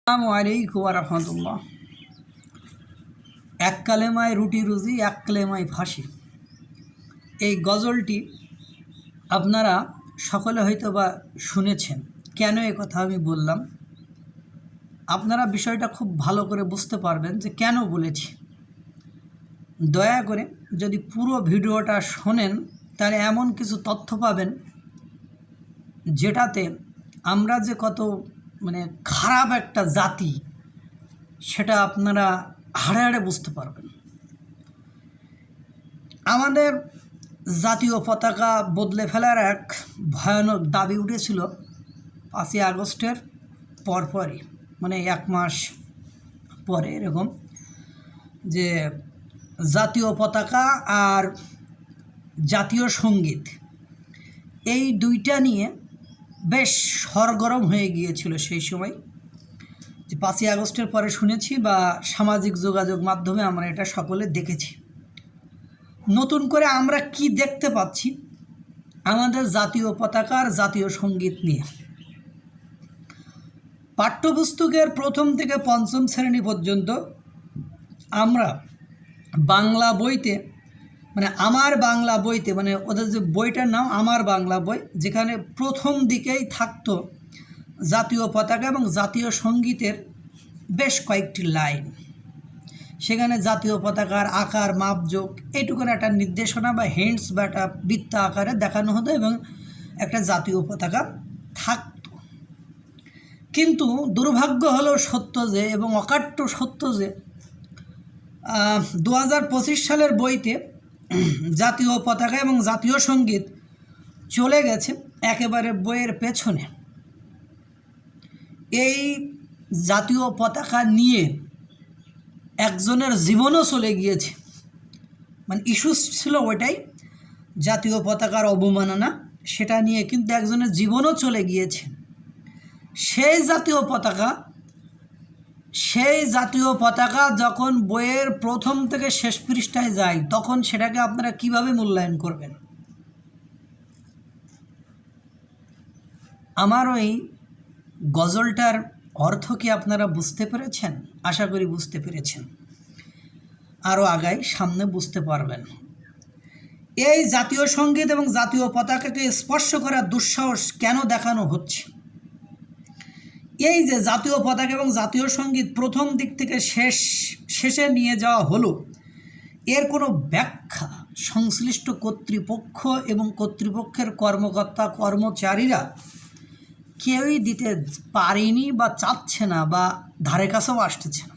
আসসালামু আলাইকুম ওয়া রাহমাতুল্লাহ। এক কালেমায় রুটি রুজি, এক কালেমায় ফাঁসি। এই গজলটি আপনারা সকলে হয়তো বা শুনেছেন। কেন এ কথা আমি বললাম, আপনারা বিষয়টা খুব ভালো করে বুঝতে পারবেন যে কেন বলেছি। দয়া করে যদি পুরো ভিডিওটা শোনেন তাহলে এমন কিছু তথ্য পাবেন যেটাতে আমরা যে কত খারাপ একটা জাতি সেটা আপনারা হাড়ে হাড়ে বুঝতে পারবেন। আমাদের জাতীয় পতাকা বদলে ফেলার এক ভয়ানক দাবি উঠেছিল 5ই আগস্টের পরপরই, এক মাস পরে এরকম, যে জাতীয় পতাকা আর জাতীয় সঙ্গীত এই দুইটা নিয়ে বেশ সরগরম হয়ে গিয়েছিল সেই সময়। যে 5ই আগস্টের পরে শুনেছি বা সামাজিক যোগাযোগ মাধ্যমে আমরা এটা সকলে দেখেছি। নতুন করে আমরা কি দেখতে পাচ্ছি আমাদের জাতীয় পতাকা আর জাতীয় সঙ্গীত নিয়ে? পাঠ্যপুস্তকের প্রথম থেকে পঞ্চম শ্রেণী পর্যন্ত আমরা বাংলা বইতে আমার বাংলা বইতে ওদের যে বইটার নাম আমার বাংলা বই, যেখানে প্রথম দিকেই থাকতো জাতীয় পতাকা এবং জাতীয় সঙ্গীতের বেশ কয়েকটি লাইন। সেখানে জাতীয় পতাকার আকার মাপযোগ এইটুকুর একটা নির্দেশনা বা হিন্টস বা একটা বৃত্ত আকারে দেখানো হতো এবং একটা জাতীয় পতাকা থাকতো। কিন্তু দুর্ভাগ্য হলো সত্য যে, এবং অকাট্য সত্য যে 2025 সালের বইতে জাতীয় পতাকা এবং জাতীয় সঙ্গীত চলে গেছে একেবারে বইয়ের পেছনে। এই জাতীয় পতাকা নিয়ে একজনের জীবনও চলে গিয়েছে। ইস্যু ছিল ওইটাই, জাতীয় পতাকার অবমাননা, সেটা নিয়ে কিন্তু একজনের জীবনও চলে গিয়েছে। সেই জাতীয় পতাকা যখন বইয়ের প্রথম থেকে শেষ পৃষ্ঠায় যায় তখন সেটাকে আপনারা কিভাবে মূল্যায়ন করবেন? আমার ওই গজলটার অর্থ কি আপনারা বুঝতে পেরেছেন? আশা করি বুঝতে পেরেছেন। আরও আগাই সামনে বুঝতে পারবেন। এই জাতীয় সঙ্গীত এবং জাতীয় পতাকাকে স্পর্শ করার দুঃসাহস কেন দেখানো হচ্ছে? এই যে জাতীয় পতাকা এবং জাতীয় সঙ্গীত প্রথম দিক থেকে শেষে নিয়ে যাওয়া হলো, এর কোনো ব্যাখ্যা সংশ্লিষ্ট কর্তৃপক্ষ এবং কর্তৃপক্ষের কর্মকর্তা কর্মচারীরা কেউই দিতে পারেনি বা চাচ্ছে না বা ধারে কাছেও আসতেছে না।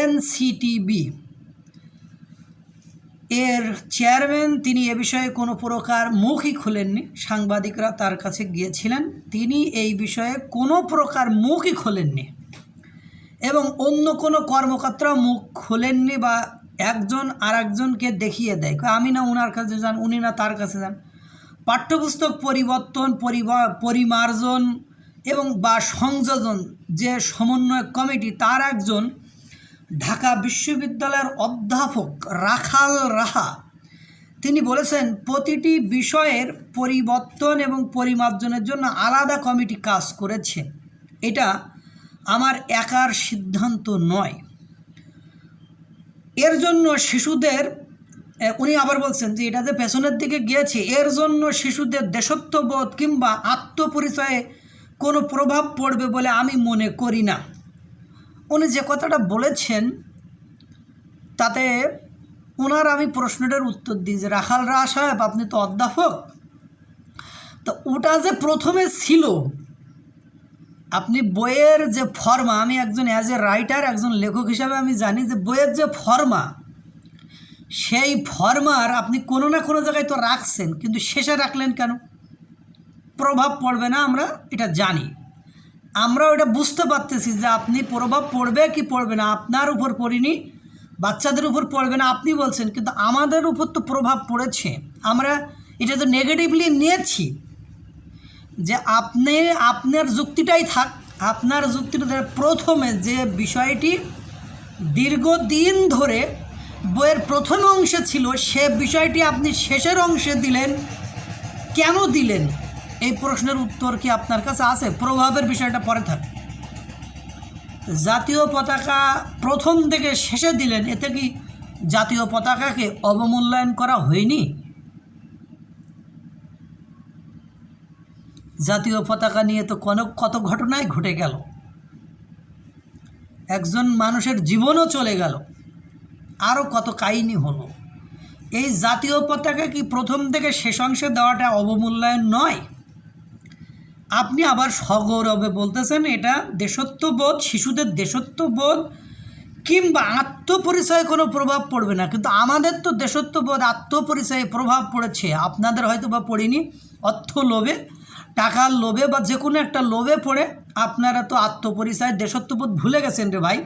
এনসিটিবি এর চেয়ারম্যান তিনি এ বিষয়ে কোনো প্রকার মুখই খোলেননি। সাংবাদিকরা তার কাছে গিয়েছিলেন, তিনি এই বিষয়ে কোনো প্রকার মুখই খোলেননি এবং অন্য কোনো কর্মকর্তা মুখ খোলেননি বা একজন আর একজনকে দেখিয়ে দেয়, আমি না ওনার কাছে যান, উনি না তার কাছে যান। পাঠ্যপুস্তক পরিবর্তন, পরিমার্জন এবং বা সংযোজন যে সমন্বয় কমিটি, তার একজন ঢাকা বিশ্ববিদ্যালয়ের অধ্যাপক রাখাল রাহা তিনি বলেছেন, প্রতিটি বিষয়ের পরিবর্তন এবং পরিমার্জনের জন্য আলাদা কমিটি কাজ করেছে, এটা আমার একার সিদ্ধান্ত নয়। এর জন্য শিশুদের, উনি আবার বলছেন যে এটা যে পেছনের দিকে গিয়েছে, এর জন্য শিশুদের দেশত্ববোধ কিংবা আত্মপরিচয়ে কোনো প্রভাব পড়বে বলে আমি মনে করি না। উনি যে কথাটা বলেছেন তাতে ওনার আমি প্রশ্নটার উত্তর দিই যে, রাখাল রাহা সাহেব, আপনি তো অধ্যাপক, তো ওটা যে প্রথমে ছিল, আপনি বইয়ের যে ফর্মা, আমি একজন অ্যাজ এ রাইটার, একজন লেখক হিসাবে আমি জানি যে বইয়ের যে ফর্মা, সেই ফর্মার আপনি কোনো না কোনো জায়গায় তো রাখছেন, কিন্তু শেষে রাখলেন কেন? প্রভাব পড়বে না, আমরা এটা জানি, আমরা ওটা বুঝতে পারতেছি যে আপনি প্রভাব পড়বে কি পড়বে না, আপনার উপর পড়েনি, বাচ্চাদের উপর পড়বে না আপনি বলছেন, কিন্তু আমাদের উপর তো প্রভাব পড়েছে। আমরা এটা তো নেগেটিভলি নিয়েছি যে আপনার যুক্তিটাই থাক, আপনার যুক্তিটা প্রথমে যে বিষয়টি দীর্ঘদিন ধরে বইয়ের প্রথম অংশে ছিল, সে বিষয়টি আপনি শেষের অংশে দিলেন, কেন দিলেন? এই প্রশ্নের উত্তর কি আপনার কাছে আছে? প্রভাবের বিষয়টা পরে থাকে। জাতীয় পতাকা প্রথম থেকে শেষে দিলেন, এতে কি জাতীয় পতাকাকে অবমূল্যায়ন করা হয়নি? জাতীয় পতাকা নিয়ে তো কত ঘটনাই ঘটে গেল, একজন মানুষের জীবনও চলে গেল, আরও কত কাহিনী হলো। এই জাতীয় পতাকা কি প্রথম থেকে শেষ অংশে দেওয়াটা অবমূল্যায়ন নয়? আপনি আবার সগৌরবে বলতেছেন এটা দেশত্ববোধ, শিশুদের দেশত্ববোধ কিংবা আত্মপরিচয়ে কোনো প্রভাব পড়বে না। কিন্তু আমাদের তো দেশত্ববোধ, আত্মপরিচয়ে প্রভাব পড়েছে, আপনাদের হয়তো বা পড়েনি। অর্থ লোভে, টাকার লোভে বা যে কোনো একটা লোভে পড়ে আপনারা তো আত্মপরিচয়, দেশত্ববোধ ভুলে গেছেন রে ভাই।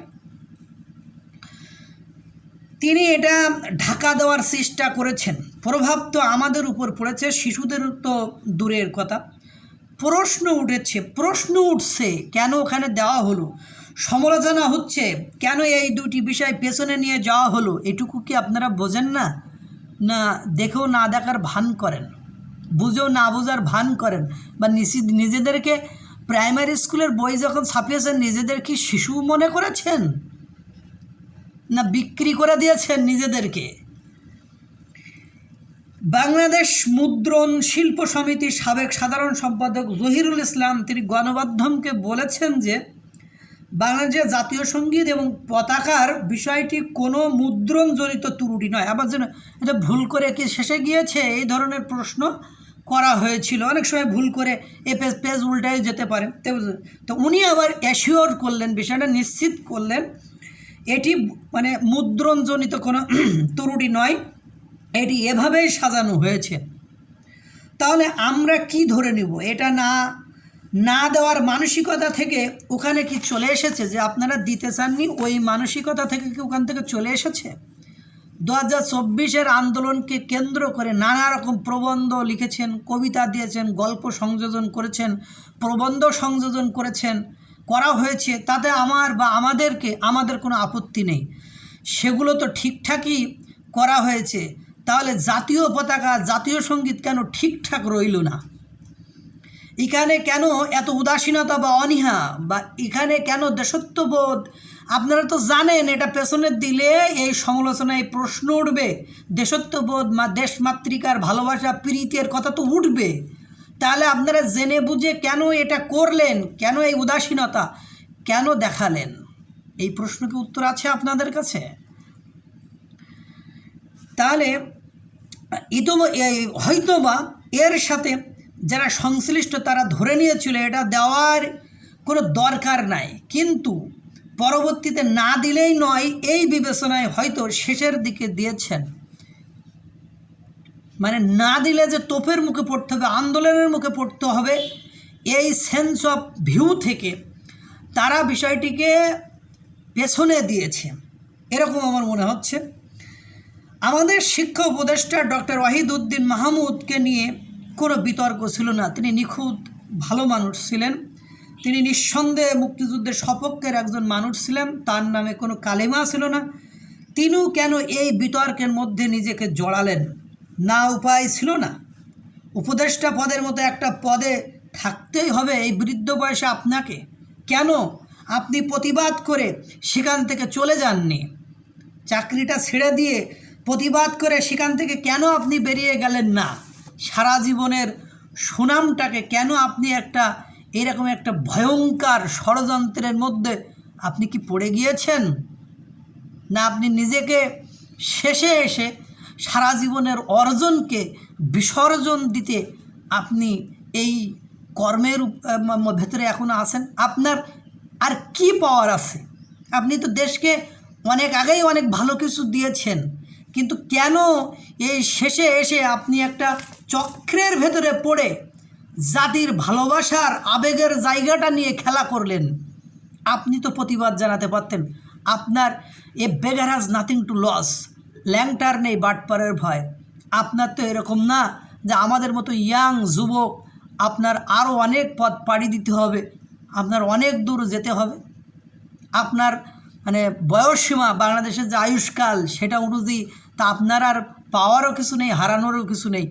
তিনি এটা ঢাকা দেওয়ার চেষ্টা করেছেন। প্রভাব তো আমাদের উপর পড়েছে, শিশুদের তো দূরের কথা। প্রশ্ন উঠছে কেন ওখানে দেওয়া হলো, সমালোচনা হচ্ছে কেন এই দুটি বিষয় পেছনে নিয়ে যাওয়া হলো। এটুকু কি আপনারা বোঝেন না? না দেখেও না দেখার ভান করেন, বুঝেও না বোঝার ভান করেন, বা নিজেদেরকে প্রাইমারি স্কুলের বই যখন ছাপিয়েছেন নিজেদের কি শিশু মনে করেছেন, না বিক্রি করে দিয়েছেন নিজেদেরকে? বাংলাদেশ মুদ্রণ শিল্প সমিতির সাবেক সাধারণ সম্পাদক জহিরুল ইসলাম তিনি গণমাধ্যমকে বলেছেন যে বাংলাদেশের জাতীয় সঙ্গীত এবং পতাকার বিষয়টি কোনো মুদ্রণজনিত ত্রুটি নয়। আবার যেন এটা ভুল করে কি শেষে গিয়েছে এই ধরনের প্রশ্ন করা হয়েছিল, অনেক সময় ভুল করে এ পেজ উল্টায় যেতে পারে। তো উনি আবার অ্যাসিওর করলেন, বিষয়টা নিশ্চিত করলেন এটি মানে মুদ্রণজনিত কোনো ত্রুটি নয়, এটি এভাবেই সাজানো হয়েছে। তাহলে আমরা কি ধরে নিব? এটা না দেওয়ার মানসিকতা থেকে ওখানে কি চলে এসেছে যে আপনারা দিতে চাননি, ওই মানসিকতা থেকে কি ওখান থেকে চলে এসেছে? 2024-এর আন্দোলনকে কেন্দ্র করে নানা রকম প্রবন্ধ লিখেছেন, কবিতা দিয়েছেন, গল্প সংযোজন করেছেন, প্রবন্ধ সংযোজন করা হয়েছে। তাতে আমাদের কোনো আপত্তি নেই, সেগুলো তো ঠিকঠাকই করা হয়েছে। তাহলে জাতীয় পতাকা, জাতীয় সঙ্গীত কেন ঠিকঠাক রইল না? এখানে কেন এত উদাসীনতা বা অনীহা, বা এখানে কেন দেশত্ববোধ? আপনারা তো জানেন এটা পেছনে দিলে এই সমালোচনায় প্রশ্ন উঠবে, দেশত্ববোধ দেশমাতৃকার ভালোবাসা প্রীতির কথা তো উঠবে। তাহলে আপনারা জেনে বুঝে কেন এটা করলেন, কেন এই উদাসীনতা কেন দেখালেন? এই প্রশ্ন কি উত্তর আছে আপনাদের কাছে? তাহলে হয়তোবা এর সাথে যারা সংশ্লিষ্ট তারা ধরে নিয়েছিল এটা দেওয়ার কোনো দরকার নাই, কিন্তু পরবর্তীতে না দিলেই নয় এই বিবেচনায় হয়তো শেষের দিকে দিয়েছেন। মানে না দিলে যে তোপের মুখে পড়তে হবে, আন্দোলনের মুখে পড়তে হবে, এই সেন্স অফ ভিউ থেকে তারা বিষয়টিকে পেছনে দিয়েছে, এরকম আমার মনে হচ্ছে। আমাদের শিক্ষা উপদেষ্টা ডক্টর ওয়াহিদউদ্দিন মাহমুদকে নিয়ে কোনো বিতর্ক ছিল না। তিনি নিখুঁত ভালো মানুষ ছিলেন, তিনি নিঃসন্দেহে মুক্তিযুদ্ধের সপক্ষের একজন মানুষ ছিলেন, তার নামে কোনো কালেমা ছিল না। তিনিও কেন এই বিতর্কের মধ্যে নিজেকে জড়ালেন? না উপায় ছিল না? উপদেষ্টা পদের মতো একটা পদে থাকতেই হবে এই বৃদ্ধ বয়সে আপনাকে? কেন আপনি প্রতিবাদ করে সেখান থেকে চলে যাননি? চাকরিটা ছেড়ে দিয়ে প্রতিবাদ করে সেখান থেকে কেন আপনি বেরিয়ে গেলেন না? সারা জীবনের সুনামটাকে কেন আপনি এরকম একটা ভয়ঙ্কর ষড়যন্ত্রের মধ্যে আপনি কি পড়ে গিয়েছেন? না আপনি নিজেকে শেষে এসে সারা জীবনের অর্জনকে বিসর্জন দিতে আপনি এই কর্মের ভেতরে এখনও আছেন? আপনার আর কি পাওয়ার আছে? আপনি তো দেশকে অনেক আগেই অনেক ভালো কিছু দিয়েছেন, কিন্তু কেন এই শেষে এসে আপনি একটা চক্রের ভেতরে পড়ে জাতির ভালোবাসার আবেগের জায়গাটা নিয়ে খেলা করলেন? আপনি তো প্রতিবাদ জানাতে পারতেন। আপনার বেগার হ্যাজ নাথিং টু লস, ল্যাংটার নেই বাটপারের ভয়। আপনার তো এরকম না যে আমাদের মতো ইয়াং যুবক আপনার আরও অনেক পথ পাড়ি দিতে হবে, আপনার অনেক দূর যেতে হবে। আপনার বয়সসীমা, বাংলাদেশের যে আয়ুষ্কাল সেটা অনুযায়ী তা আপনার আর পাওয়ারও কিছু নেই, হারানোরও কিছু নেই।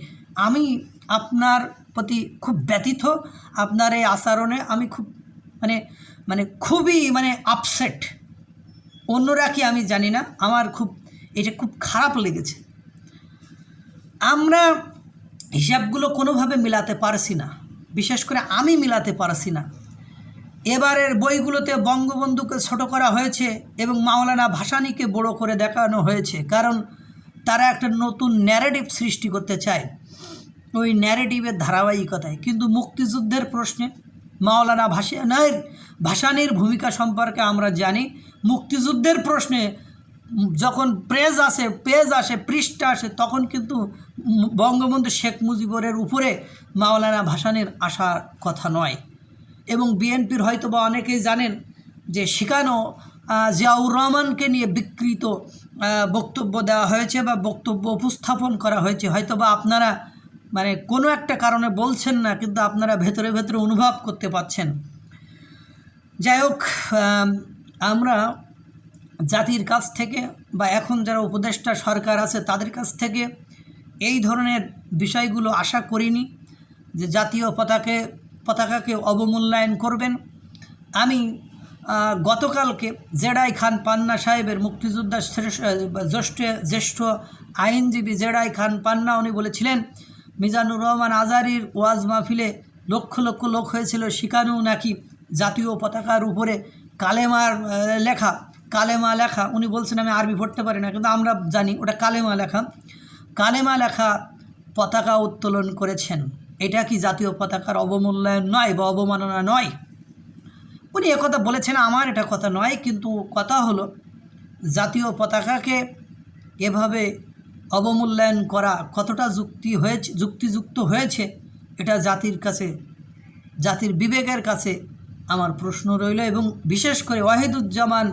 আমি আপনার প্রতি খুব ব্যথিত, আপনার এই আচরণে আমি খুব মানে খুবই মানে আপসেট। অন্যরা কি আমি জানি না, আমার এটা খুব খারাপ লেগেছে। আমরা হিসাবগুলো কোনোভাবে মিলাতে পারছি না, বিশেষ করে আমি মিলাতে পারছি না। এবারের বইগুলোতে বঙ্গবন্ধুকে ছোট করা হয়েছে এবং মাওলানা ভাসানীকে বড় করে দেখানো হয়েছে, কারণ তারা একটা নতুন ন্যারেটিভ সৃষ্টি করতে চায় ওই ন্যারেটিভের ধারাবাহিকতায়। কিন্তু মুক্তিযুদ্ধের প্রশ্নে মাওলানা ভাসানীর ভূমিকা সম্পর্কে আমরা জানি। মুক্তিযুদ্ধের প্রশ্নে যখন পেজ আসে পৃষ্ঠা আসে, তখন কিন্তু বঙ্গবন্ধু শেখ মুজিবুরের উপরে মাওলানা ভাসানীর আসার কথা নয়। এবং বিএনপির হয়তো বা অনেকেই জানেন যে সেখানেও জিয়াউর রহমানকে নিয়ে বিকৃত বক্তব্য দেওয়া হয়েছে বা বক্তব্য উপস্থাপন করা হয়েছে। হয়তো বা আপনারা মানে কোনো একটা কারণে বলছেন না, কিন্তু আপনারা ভেতরে ভেতরে অনুভব করতে পাচ্ছেন। যাই হোক, আমরা জাতির কাছ থেকে বা এখন যারা উপদেষ্টা সরকার আছে তাদের কাছ থেকে এই ধরনের বিষয়গুলো আশা করিনি যে জাতীয় পতাকাকে অবমূল্যায়ন করবেন। আমি গতকালকে জেডাই খান পান্না সাহেবের, মুক্তিযোদ্ধা জ্যেষ্ঠ আইনজীবী জেডাই খান পান্না, উনি বলেছিলেন মিজানুর রহমান আজারির ওয়াজ মাহফিলে লক্ষ লক্ষ লোক হয়েছিল, সেখানেও নাকি জাতীয় পতাকার উপরে কালেমা লেখা। উনি বলছেন আমি আরবি পড়তে পারি না, কিন্তু আমরা জানি ওটা কালেমা লেখা পতাকা উত্তোলন করেছেন। এটা কি জাতীয় পতাকার অবমূল্যায়ন নয় বা অবমাননা নয়? উনি একথা বলেছেন, আমার এটা কথা নয়। কিন্তু কথা হলো জাতীয় পতাকাকে এভাবে অবমূল্যায়ন করা কতটা যুক্তিযুক্ত হয়েছে, এটা জাতির বিবেকের কাছে আমার প্রশ্ন রইল। এবং বিশেষ করে ওয়াহিদুজ্জামান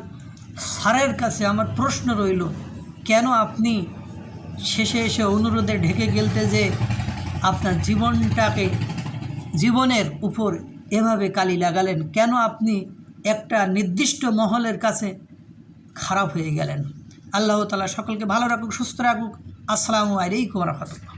স্যারের কাছে আমার প্রশ্ন রইল, কেন আপনি শেষে এসে অনুরোধে ঢেকে গেলতে যে আপনার জীবনের উপর এভাবে কালি লাগালেন? কেন আপনি একটা নির্দিষ্ট মহলের কাছে খারাপ হয়ে গেলেন? আল্লাহ তাআলা সকলকে ভালো রাখুক, সুস্থ রাখুক। আসসালামু আলাইকুম ওয়া রাহমাতুল্লাহ।